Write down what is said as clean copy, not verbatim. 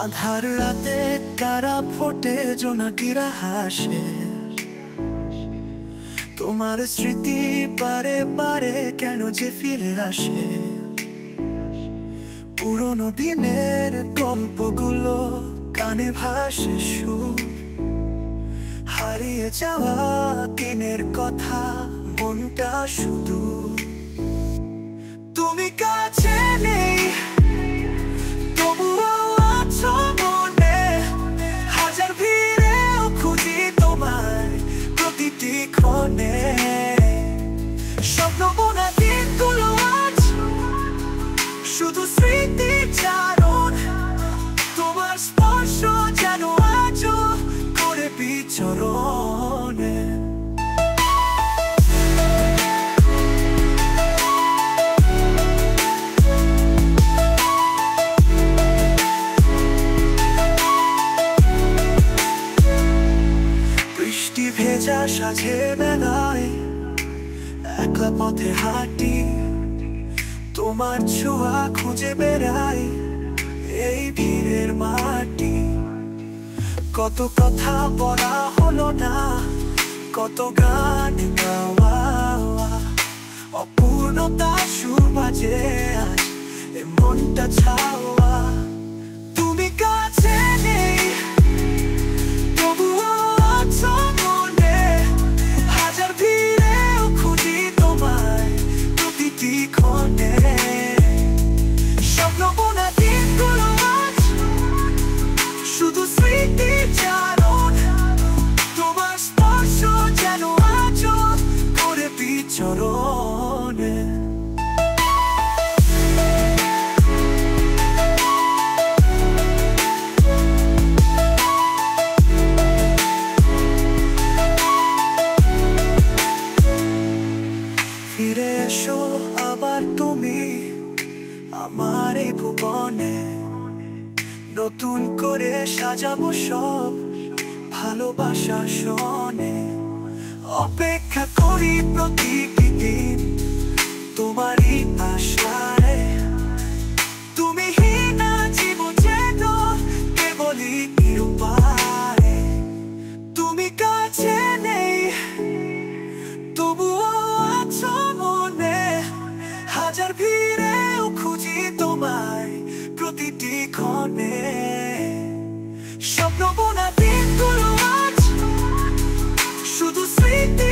আধার রাতে তারা ফোটে, জোনাকিরা হাসে। তোমার স্মৃতি বারে বারে কেন যে ফিরে আসে। পুরোনো দিনের গল্পগুলো কানে ভাসে সুর। হারিয়ে যাওয়া দিনের কথা, মনটা শুধু। তুমি কাছে নেই, তবুও আছো মনে। হাজার ভিড়েও খুঁজি তোমায় প্রতিটি ক্ষণে। স্বপ্ন বোনা দিনগুলো আজ শুধু স্মৃতির চারণ। তোমার স্পর্শ যেন আজও করে বিচরণে। বৃষ্টি ভেজা সাঁঝের বেলায় একলা পথে হাঁটি। তোমার ছোঁয়া খুঁজে বেড়াই এই ভিড়ের মাটি। কত কথা বলা হলো না, কত গান গাওয়া। অপূর্ণতা সুর বাজে আজ এ মনটা ছাওয়া। তুমি কাছে নেই, তবুও আছো মনে। হাজার ভিড়েও খুঁজি তোমায় প্রতিটি ক্ষণে। স্বপ্ন বোনা দিনগুলো আজ শুধু স্মৃতির চারণ। তোমার স্পর্শ যেন আজও করে বিচরণে। ফিরে এসো আবার তুমি আমার এই ভুবনে। নতুন করে সাজাবো সব ভালোবাসা শোনে। অপেক্ষা করি প্রতিটি দিন তোমারই আশায়। তুমি হীনা জীবন যেন কেবলই নিরুপায়। তুমি কাছে নেই, তবুও আছো মনে। হাজার ভিড়েও খুঁজি তোমায় প্রতিটি ক্ষণে। স্বপ্ন বোনা দিনগুলো আজ শুধু স্মৃতি